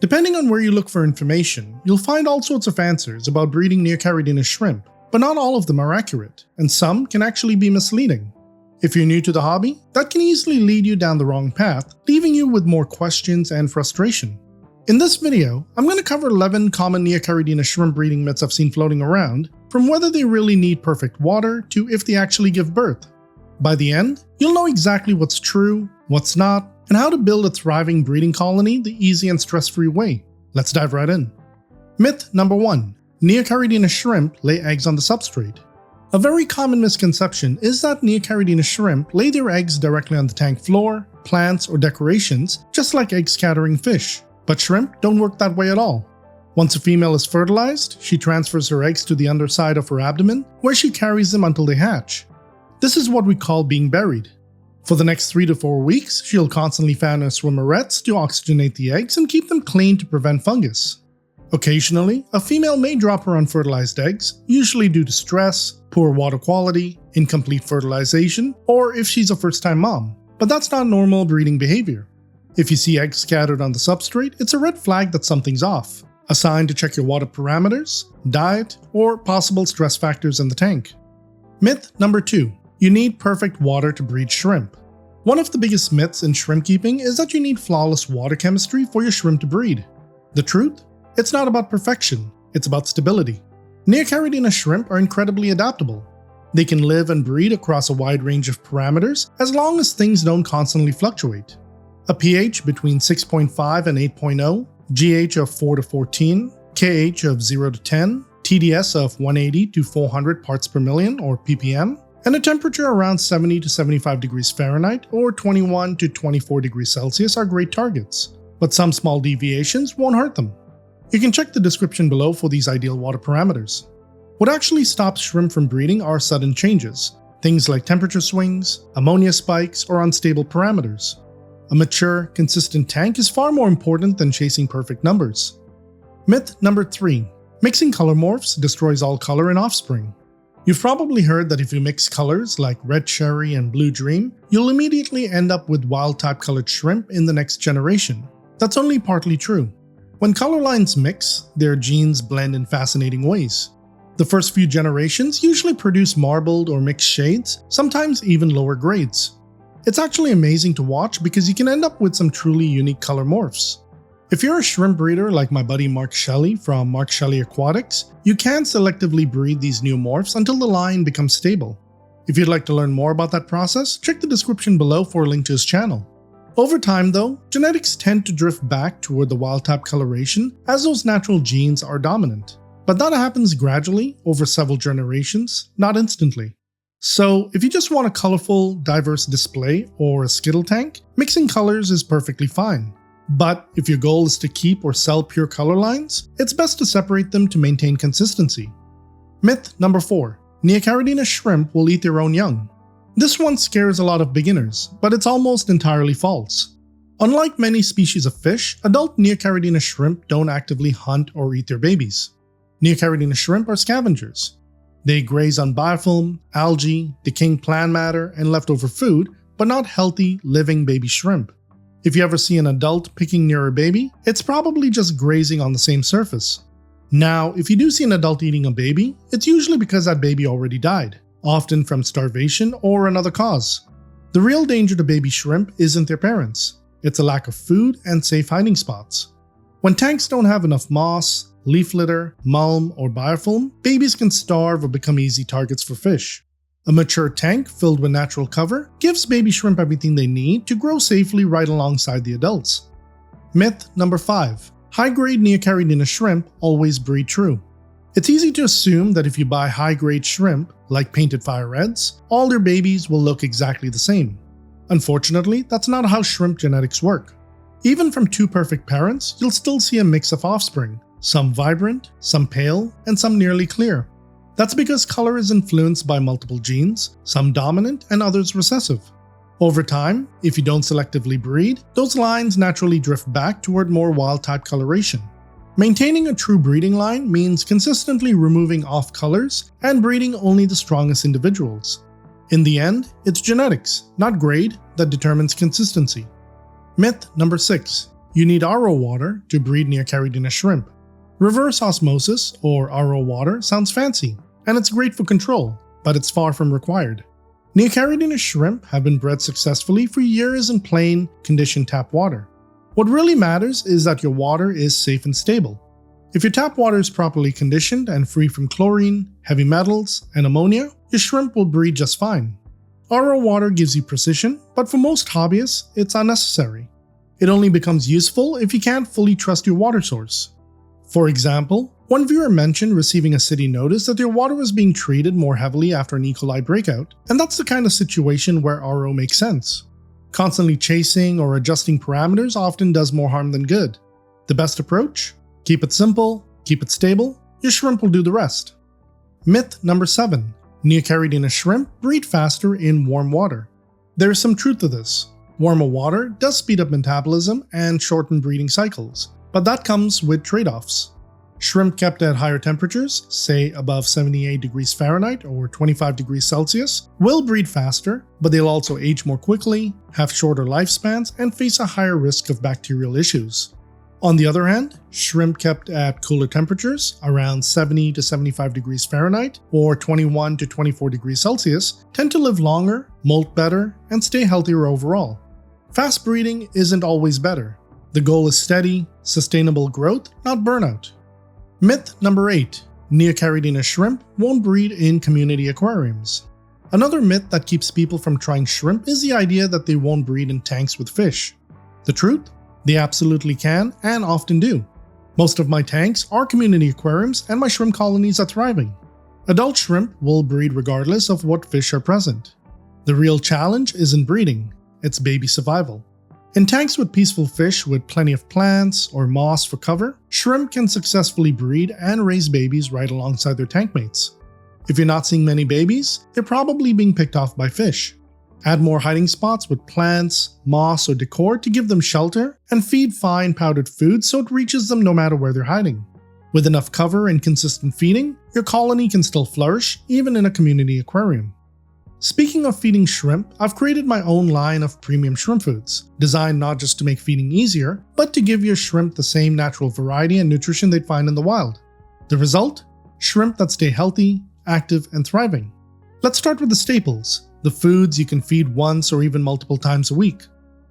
Depending on where you look for information, you'll find all sorts of answers about breeding Neocaridina shrimp, but not all of them are accurate, and some can actually be misleading. If you're new to the hobby, that can easily lead you down the wrong path, leaving you with more questions and frustration. In this video, I'm going to cover 11 common Neocaridina shrimp breeding myths I've seen floating around, from whether they really need perfect water to if they actually give birth. By the end, you'll know exactly what's true, what's not, and how to build a thriving breeding colony the easy and stress-free way. Let's dive right in. Myth number 1. Neocaridina shrimp lay eggs on the substrate. A very common misconception is that Neocaridina shrimp lay their eggs directly on the tank floor, plants, or decorations, just like egg-scattering fish. But shrimp don't work that way at all. Once a female is fertilized, she transfers her eggs to the underside of her abdomen, where she carries them until they hatch. This is what we call being berried. For the next 3 to 4 weeks, she'll constantly fan her swimmerettes to oxygenate the eggs and keep them clean to prevent fungus. Occasionally, a female may drop her unfertilized eggs, usually due to stress, poor water quality, incomplete fertilization, or if she's a first-time mom. But that's not normal breeding behavior. If you see eggs scattered on the substrate, it's a red flag that something's off, a sign to check your water parameters, diet, or possible stress factors in the tank. Myth number 2. You need perfect water to breed shrimp. One of the biggest myths in shrimp keeping is that you need flawless water chemistry for your shrimp to breed. The truth? It's not about perfection, it's about stability. Neocaridina shrimp are incredibly adaptable. They can live and breed across a wide range of parameters as long as things don't constantly fluctuate. A pH between 6.5 and 8.0, GH of 4 to 14, KH of 0 to 10, TDS of 180 to 400 parts per million or ppm, and a temperature around 70 to 75 degrees Fahrenheit or 21 to 24 degrees Celsius are great targets, but some small deviations won't hurt them. You can check the description below for these ideal water parameters. What actually stops shrimp from breeding are sudden changes, things like temperature swings, ammonia spikes, or unstable parameters. A mature, consistent tank is far more important than chasing perfect numbers. Myth number 3. Mixing color morphs destroys all color in offspring. You've probably heard that if you mix colors like red cherry and blue dream, you'll immediately end up with wild-type colored shrimp in the next generation. That's only partly true. When color lines mix, their genes blend in fascinating ways. The first few generations usually produce marbled or mixed shades, sometimes even lower grades. It's actually amazing to watch because you can end up with some truly unique color morphs. If you're a shrimp breeder like my buddy Mark Shelley from Mark Shelley Aquatics, you can selectively breed these new morphs until the line becomes stable. If you'd like to learn more about that process, check the description below for a link to his channel. Over time though, genetics tend to drift back toward the wild-type coloration as those natural genes are dominant. But that happens gradually over several generations, not instantly. So if you just want a colorful, diverse display or a skittle tank, mixing colors is perfectly fine. But if your goal is to keep or sell pure color lines, it's best to separate them to maintain consistency. Myth number 4. Neocaridina shrimp will eat their own young. This one scares a lot of beginners, but it's almost entirely false. Unlike many species of fish, adult Neocaridina shrimp don't actively hunt or eat their babies. Neocaridina shrimp are scavengers. They graze on biofilm, algae, decaying plant matter, and leftover food, but not healthy, living baby shrimp. If you ever see an adult picking near a baby, it's probably just grazing on the same surface. Now, if you do see an adult eating a baby, it's usually because that baby already died, often from starvation or another cause. The real danger to baby shrimp isn't their parents, it's a lack of food and safe hiding spots. When tanks don't have enough moss, leaf litter, mulm, or biofilm, babies can starve or become easy targets for fish. A mature tank filled with natural cover gives baby shrimp everything they need to grow safely right alongside the adults. Myth number 5. High-grade Neocaridina shrimp always breed true. It's easy to assume that if you buy high-grade shrimp, like painted fire reds, all their babies will look exactly the same. Unfortunately, that's not how shrimp genetics work. Even from 2 perfect parents, you'll still see a mix of offspring, some vibrant, some pale, and some nearly clear. That's because color is influenced by multiple genes, some dominant and others recessive. Over time, if you don't selectively breed, those lines naturally drift back toward more wild-type coloration. Maintaining a true breeding line means consistently removing off colors and breeding only the strongest individuals. In the end, it's genetics, not grade, that determines consistency. Myth number 6. You need RO water to breed Neocaridina shrimp. Reverse osmosis, or RO water, sounds fancy, and it's great for control, but it's far from required. Neocaridina shrimp have been bred successfully for years in plain, conditioned tap water. What really matters is that your water is safe and stable. If your tap water is properly conditioned and free from chlorine, heavy metals, and ammonia, your shrimp will breed just fine. RO water gives you precision, but for most hobbyists, it's unnecessary. It only becomes useful if you can't fully trust your water source. For example, one viewer mentioned receiving a city notice that their water was being treated more heavily after an E. coli breakout, and that's the kind of situation where RO makes sense. Constantly chasing or adjusting parameters often does more harm than good. The best approach? Keep it simple, keep it stable, your shrimp will do the rest. Myth number 7. Neocaridina shrimp breed faster in warm water. There is some truth to this. Warmer water does speed up metabolism and shorten breeding cycles, but that comes with trade-offs. Shrimp kept at higher temperatures, say above 78 degrees Fahrenheit or 25 degrees Celsius, will breed faster, but they'll also age more quickly, have shorter lifespans, and face a higher risk of bacterial issues. On the other hand, shrimp kept at cooler temperatures, around 70 to 75 degrees Fahrenheit or 21 to 24 degrees Celsius, tend to live longer, molt better, and stay healthier overall. Fast breeding isn't always better. The goal is steady, sustainable growth, not burnout. Myth number 8. Neocaridina shrimp won't breed in community aquariums. Another myth that keeps people from trying shrimp is the idea that they won't breed in tanks with fish. The truth? They absolutely can and often do. Most of my tanks are community aquariums and my shrimp colonies are thriving. Adult shrimp will breed regardless of what fish are present. The real challenge isn't breeding, it's baby survival. In tanks with peaceful fish with plenty of plants or moss for cover, shrimp can successfully breed and raise babies right alongside their tank mates. If you're not seeing many babies, they're probably being picked off by fish. Add more hiding spots with plants, moss, or decor to give them shelter, and feed fine powdered food so it reaches them no matter where they're hiding. With enough cover and consistent feeding, your colony can still flourish even in a community aquarium. Speaking of feeding shrimp, I've created my own line of premium shrimp foods, designed not just to make feeding easier, but to give your shrimp the same natural variety and nutrition they'd find in the wild. The result? Shrimp that stay healthy, active, and thriving. Let's start with the staples. The foods you can feed once or even multiple times a week.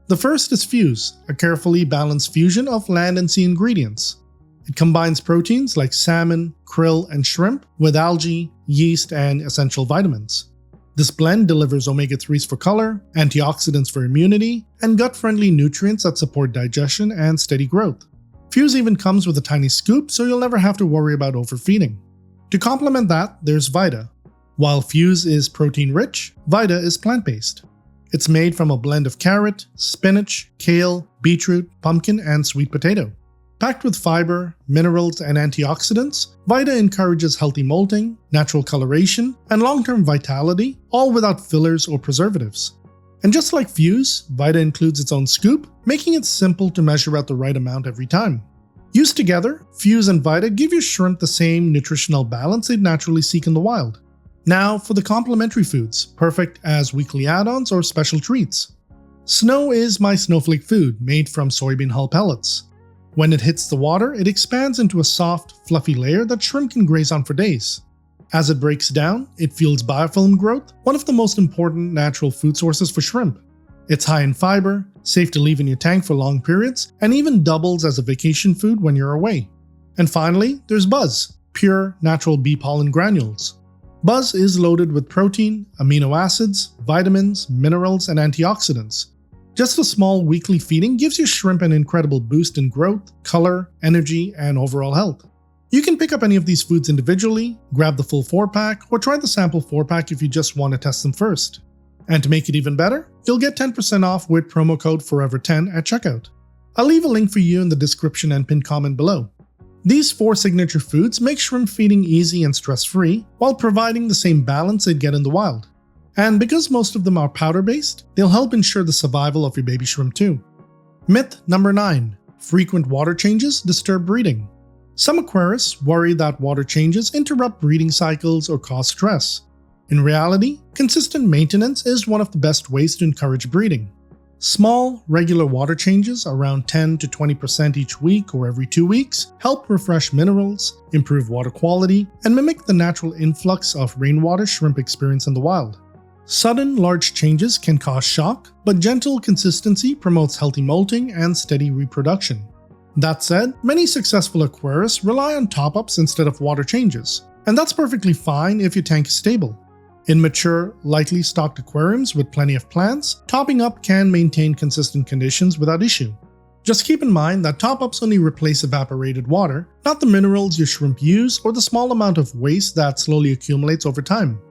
The first is Fuse, a carefully balanced fusion of land and sea ingredients. It combines proteins like salmon, krill, and shrimp with algae, yeast, and essential vitamins. This blend delivers omega-3s for color, antioxidants for immunity, and gut-friendly nutrients that support digestion and steady growth. Fuse even comes with a tiny scoop, so you'll never have to worry about overfeeding. To complement that, there's Vita. While Fuse is protein-rich, Vita is plant-based. It's made from a blend of carrot, spinach, kale, beetroot, pumpkin, and sweet potato. Packed with fiber, minerals, and antioxidants, Vita encourages healthy molting, natural coloration, and long-term vitality, all without fillers or preservatives. And just like Fuse, Vita includes its own scoop, making it simple to measure out the right amount every time. Used together, Fuse and Vita give your shrimp the same nutritional balance they'd naturally seek in the wild. Now for the complementary foods, perfect as weekly add-ons or special treats. Snow is my snowflake food, made from soybean hull pellets. When it hits the water, it expands into a soft, fluffy layer that shrimp can graze on for days. As it breaks down, it fuels biofilm growth, one of the most important natural food sources for shrimp. It's high in fiber, safe to leave in your tank for long periods, and even doubles as a vacation food when you're away. And finally, there's Buzz, pure natural bee pollen granules. Buzz is loaded with protein, amino acids, vitamins, minerals, and antioxidants. Just a small weekly feeding gives your shrimp an incredible boost in growth, color, energy, and overall health. You can pick up any of these foods individually, grab the full 4-pack, or try the sample 4-pack if you just want to test them first. And to make it even better, you'll get 10% off with promo code FOREVER10 at checkout. I'll leave a link for you in the description and pinned comment below. These 4 signature foods make shrimp feeding easy and stress-free, while providing the same balance they'd get in the wild. And because most of them are powder-based, they'll help ensure the survival of your baby shrimp too. Myth number 9. Frequent water changes disturb breeding. Some aquarists worry that water changes interrupt breeding cycles or cause stress. In reality, consistent maintenance is one of the best ways to encourage breeding. Small, regular water changes around 10 to 20% each week or every 2 weeks help refresh minerals, improve water quality, and mimic the natural influx of rainwater shrimp experience in the wild. Sudden, large changes can cause shock, but gentle consistency promotes healthy molting and steady reproduction. That said, many successful aquarists rely on top-ups instead of water changes, and that's perfectly fine if your tank is stable. In mature, lightly stocked aquariums with plenty of plants, topping up can maintain consistent conditions without issue. Just keep in mind that top-ups only replace evaporated water, not the minerals your shrimp use or the small amount of waste that slowly accumulates over time.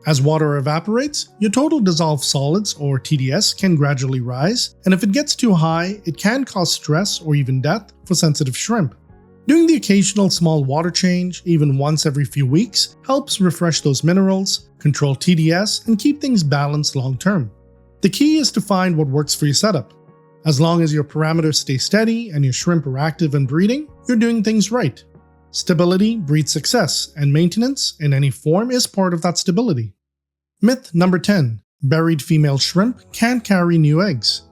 As water evaporates, your total dissolved solids or TDS can gradually rise, and if it gets too high, it can cause stress or even death for sensitive shrimp. Doing the occasional small water change, even once every few weeks, helps refresh those minerals, control TDS, and keep things balanced long term. The key is to find what works for your setup. As long as your parameters stay steady and your shrimp are active and breeding, you're doing things right. Stability breeds success, and maintenance in any form is part of that stability. Myth number 10. Berried female shrimp can't carry new eggs.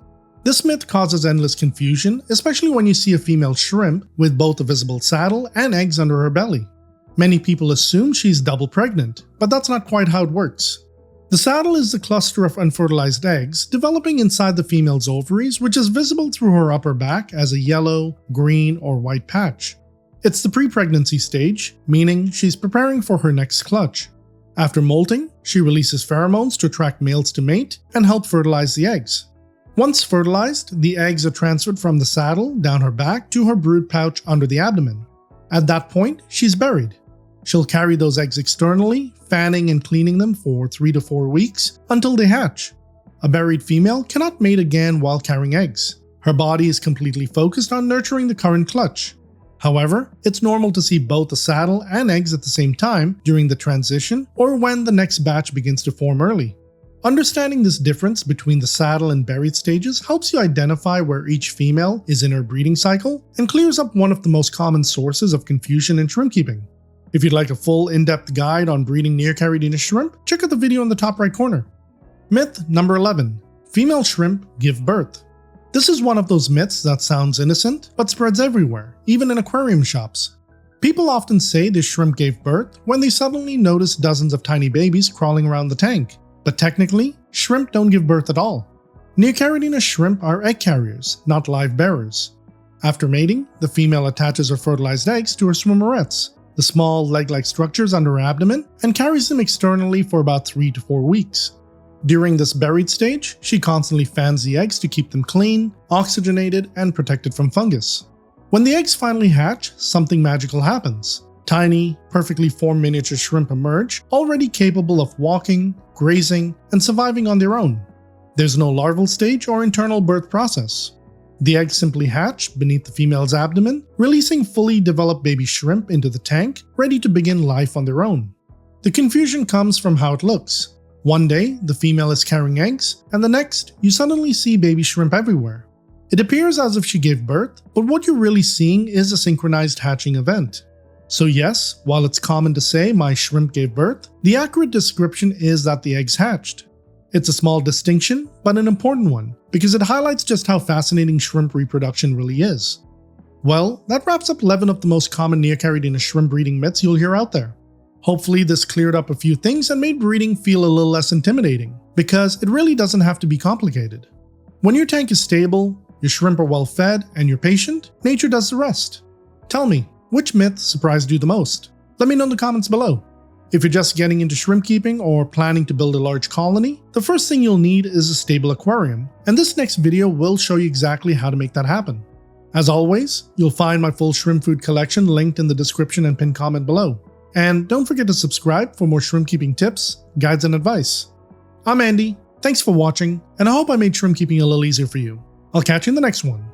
This myth causes endless confusion, especially when you see a female shrimp with both a visible saddle and eggs under her belly. Many people assume she's double pregnant, but that's not quite how it works. The saddle is the cluster of unfertilized eggs developing inside the female's ovaries, which is visible through her upper back as a yellow, green, or white patch. It's the pre-pregnancy stage, meaning she's preparing for her next clutch. After molting, she releases pheromones to attract males to mate and help fertilize the eggs. Once fertilized, the eggs are transferred from the saddle down her back to her brood pouch under the abdomen. At that point, she's berried. She'll carry those eggs externally, fanning and cleaning them for 3 to 4 weeks until they hatch. A berried female cannot mate again while carrying eggs. Her body is completely focused on nurturing the current clutch. However, it's normal to see both the saddle and eggs at the same time during the transition or when the next batch begins to form early. Understanding this difference between the saddle and berried stages helps you identify where each female is in her breeding cycle and clears up one of the most common sources of confusion in shrimp keeping. If you'd like a full in-depth guide on breeding Neocaridina shrimp, check out the video in the top right corner. Myth number 11. Female shrimp give birth. This is one of those myths that sounds innocent, but spreads everywhere, even in aquarium shops. People often say the shrimp gave birth when they suddenly notice dozens of tiny babies crawling around the tank. But technically, shrimp don't give birth at all. Neocaridina shrimp are egg carriers, not live bearers. After mating, the female attaches her fertilized eggs to her swimmerets, the small leg-like structures under her abdomen, and carries them externally for about 3 to 4 weeks. During this berried stage, she constantly fans the eggs to keep them clean, oxygenated, and protected from fungus. When the eggs finally hatch, something magical happens. Tiny, perfectly formed miniature shrimp emerge, already capable of walking, grazing, and surviving on their own. There's no larval stage or internal birth process. The eggs simply hatch beneath the female's abdomen, releasing fully developed baby shrimp into the tank, ready to begin life on their own. The confusion comes from how it looks. One day, the female is carrying eggs, and the next, you suddenly see baby shrimp everywhere. It appears as if she gave birth, but what you're really seeing is a synchronized hatching event. So yes, while it's common to say my shrimp gave birth, the accurate description is that the eggs hatched. It's a small distinction, but an important one, because it highlights just how fascinating shrimp reproduction really is. Well, that wraps up 11 of the most common Neocaridina shrimp breeding myths you'll hear out there. Hopefully this cleared up a few things and made breeding feel a little less intimidating, because it really doesn't have to be complicated. When your tank is stable, your shrimp are well fed, and you're patient, nature does the rest. Tell me, which myth surprised you the most? Let me know in the comments below. If you're just getting into shrimp keeping or planning to build a large colony, the first thing you'll need is a stable aquarium, and this next video will show you exactly how to make that happen. As always, you'll find my full shrimp food collection linked in the description and pinned comment below. And don't forget to subscribe for more shrimp keeping tips, guides, and advice. I'm Andy, thanks for watching, and I hope I made shrimp keeping a little easier for you. I'll catch you in the next one.